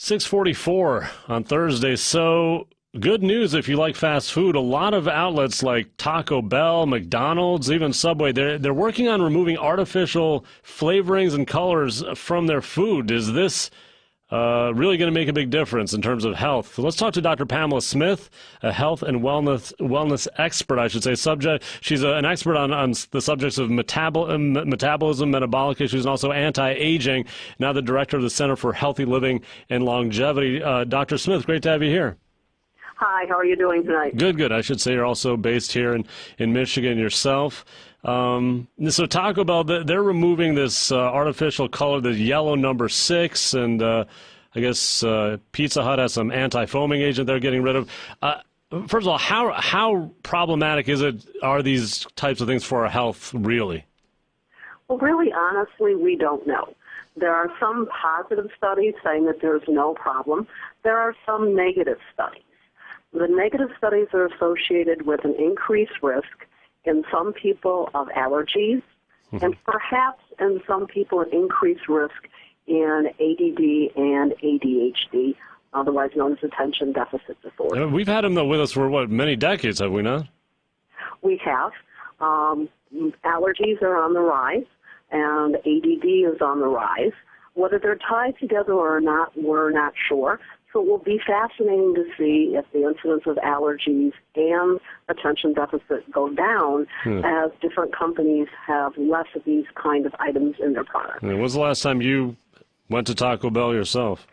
6:44 on Thursday. So good news if you like fast food. A lot of outlets like Taco Bell, McDonald's, even Subway, they're working on removing artificial flavorings and colors from their food. Is this really going to make a big difference in terms of health? So let's talk to Dr. Pamela Smith, a health and wellness expert, I should say. She's an expert on the subjects of metabolism, metabolic issues, and also anti-aging. Now the director of the Center for Healthy Living and Longevity. Dr. Smith, great to have you here. Hi, how are you doing tonight? Good. I should say you're also based here in Michigan yourself. So Taco Bell, they're removing this artificial color, the yellow number 6, and I guess Pizza Hut has some anti-foaming agent they're getting rid of. First of all, how problematic are these types of things for our health, really? Well, really, honestly, we don't know. There are some positive studies saying that there's no problem. There are some negative studies. The negative studies are associated with an increased risk in some people of allergies, and perhaps in some people an increased risk in ADD and ADHD, otherwise known as attention deficit disorder. We've had them, though, with us for, many decades, have we not? We have. Allergies are on the rise, and ADD is on the rise. Whether they're tied together or not, we're not sure. So it will be fascinating to see if the incidence of allergies and attention deficit go down as different companies have less of these kind of items in their products. When was the last time you went to Taco Bell yourself?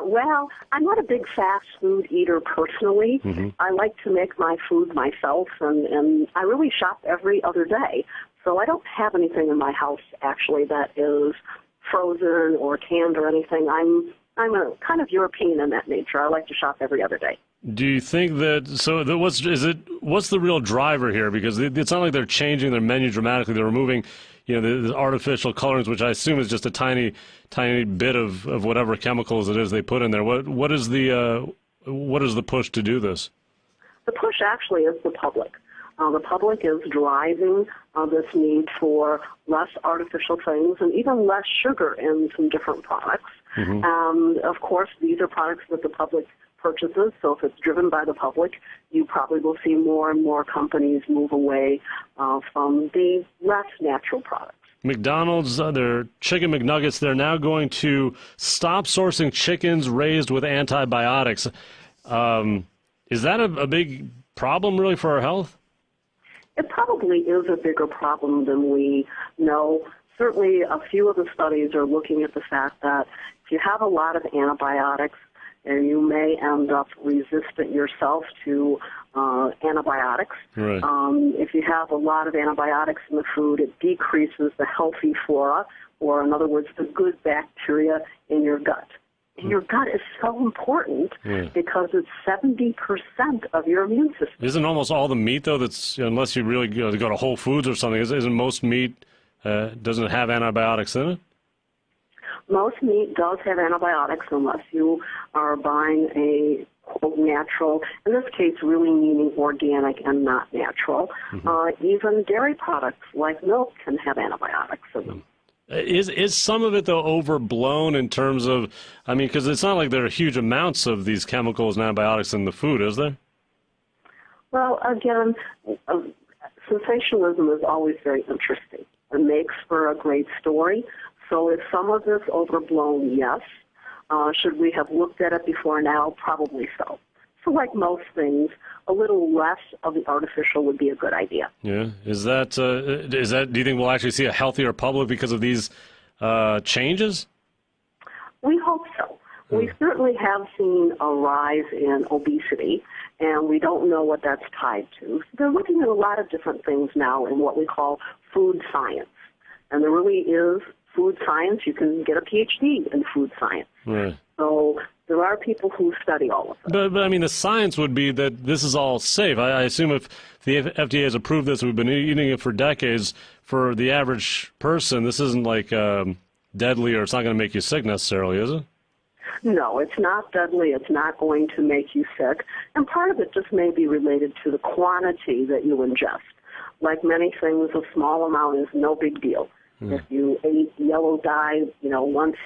Well, I'm not a big fast food eater personally. I like to make my food myself, and I really shop every other day. So I don't have anything in my house, actually, that is frozen or canned or anything. I'm a kind of European in that nature. I like to shop every other day. Do you think what's the real driver here? Because it's not like they're changing their menu dramatically. They're removing, the artificial colorings, which I assume is just a tiny bit of whatever chemicals it is they put in there. What is the push to do this? The push actually is the public. The public is driving this need for less artificial things and even less sugar in some different products. Of course, these are products that the public purchases, so if it's driven by the public, you probably will see more and more companies move away from the less natural products. McDonald's, their Chicken McNuggets, they're now going to stop sourcing chickens raised with antibiotics. Is that a big problem, really, for our health? It probably is a bigger problem than we know. Certainly, a few of the studies are looking at the fact that if you have a lot of antibiotics, and you may end up resistant yourself to antibiotics. Right. If you have a lot of antibiotics in the food, it decreases the healthy flora, or in other words, the good bacteria in your gut. And your gut is so important because it's 70% of your immune system. Isn't almost all the meat, though, that's, unless you really go to Whole Foods or something, isn't most meat, doesn't it have antibiotics in it? Most meat does have antibiotics unless you are buying a, quote, natural, in this case really meaning organic and not natural. Even dairy products like milk can have antibiotics in them. Is some of it, though, overblown in terms of, because it's not like there are huge amounts of these chemicals and antibiotics in the food, is there? Well, again, sensationalism is always very interesting. It makes for a great story. So is some of this overblown? Yes. Should we have looked at it before now? Probably so. So like most things, a little less of the artificial would be a good idea. Yeah. Is that, do you think we'll actually see a healthier public because of these changes? We hope so. We certainly have seen a rise in obesity, and we don't know what that's tied to. They're looking at a lot of different things now in what we call food science. And there really is food science. You can get a PhD in food science. Right. So there are people who study all of it. But the science would be that this is all safe. I assume if the FDA has approved this, we've been eating it for decades. For the average person, this isn't like deadly, or it's not going to make you sick necessarily, is it? No, it's not deadly. It's not going to make you sick. And part of it just may be related to the quantity that you ingest. Like many things, a small amount is no big deal. If you ate yellow dye, once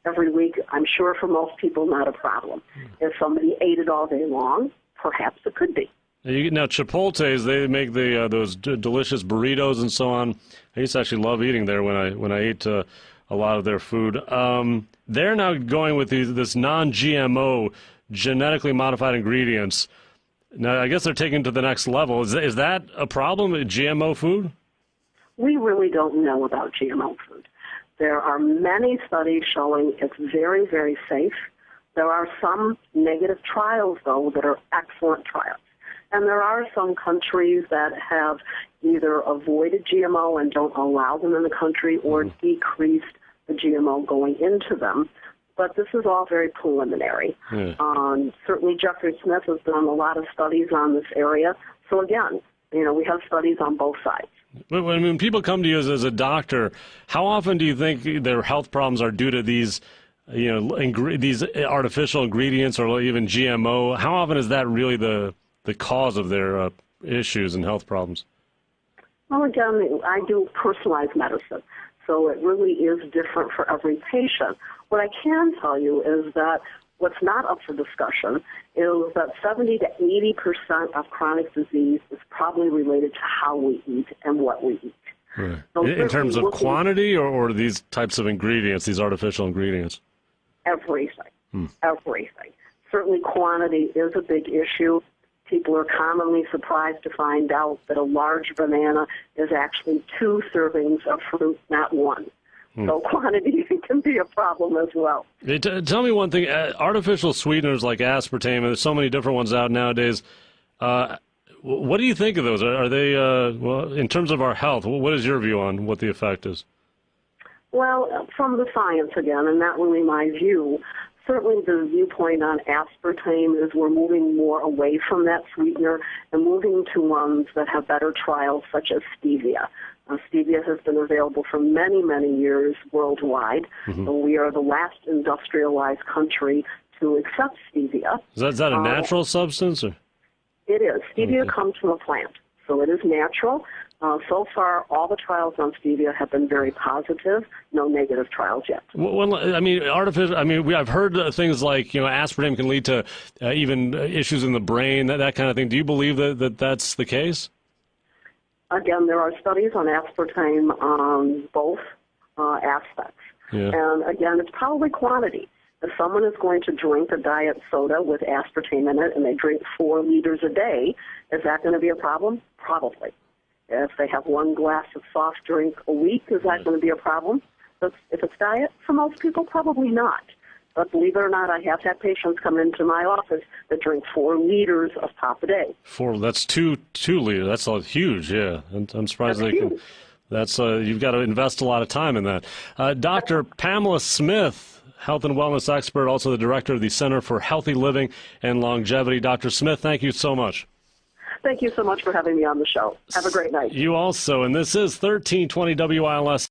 every week, I'm sure for most people not a problem. If somebody ate it all day long, perhaps it could be. Now, Chipotle's, they make those delicious burritos and so on. I used to actually love eating there when I ate a lot of their food. They're now going with this non-GMO, genetically modified ingredients. Now, I guess they're taking it to the next level. Is that a problem, GMO food? We really don't know about GMO food. There are many studies showing it's very, very safe. There are some negative trials, though, that are excellent trials. And there are some countries that have either avoided GMO and don't allow them in the country or decreased the GMO going into them. But this is all very preliminary. Certainly Jeffrey Smith has done a lot of studies on this area. So again, we have studies on both sides. But when people come to you as a doctor, how often do you think their health problems are due to these these artificial ingredients or even GMO? How often is that really the cause of their issues and health problems? Well, again, I do personalized medicine, so it really is different for every patient. What I can tell you is that what's not up for discussion is that 70 to 80% of chronic disease is probably related to how we eat and what we eat. Right. So in terms of quantity or these types of ingredients, these artificial ingredients? Everything. Everything. Certainly quantity is a big issue. People are commonly surprised to find out that a large banana is actually 2 servings of fruit, not 1. So quantity can be a problem as well. Tell me one thing. Artificial sweeteners like aspartame, there's so many different ones out nowadays. What do you think of those? Are they, in terms of our health, what is your view on what the effect is? Well, from the science again, and not really my view, certainly the viewpoint on aspartame is we're moving more away from that sweetener and moving to ones that have better trials, such as stevia. Stevia has been available for many, many years worldwide. So we are the last industrialized country to accept stevia. Is that a natural substance? Or? It is. Stevia comes from a plant, so it is natural. So far, all the trials on stevia have been very positive. No negative trials yet. Well, artificial. I've heard things like aspartame can lead to even issues in the brain, that kind of thing. Do you believe that that's the case? Again, there are studies on aspartame on both aspects. And again, it's probably quantity. If someone is going to drink a diet soda with aspartame in it and they drink 4 liters a day, is that going to be a problem? Probably. If they have 1 glass of soft drink a week, is that going to be a problem? If it's diet, for most people, probably not. But believe it or not, I have had patients come into my office that drink 4 liters of pop a day. That's 2 liters. That's all huge, yeah. I'm surprised they can. That's you've got to invest a lot of time in that. Dr. Pamela Smith, health and wellness expert, also the director of the Center for Healthy Living and Longevity. Dr. Smith, thank you so much. Thank you so much for having me on the show. Have a great night. You also, and this is 1320 WILS.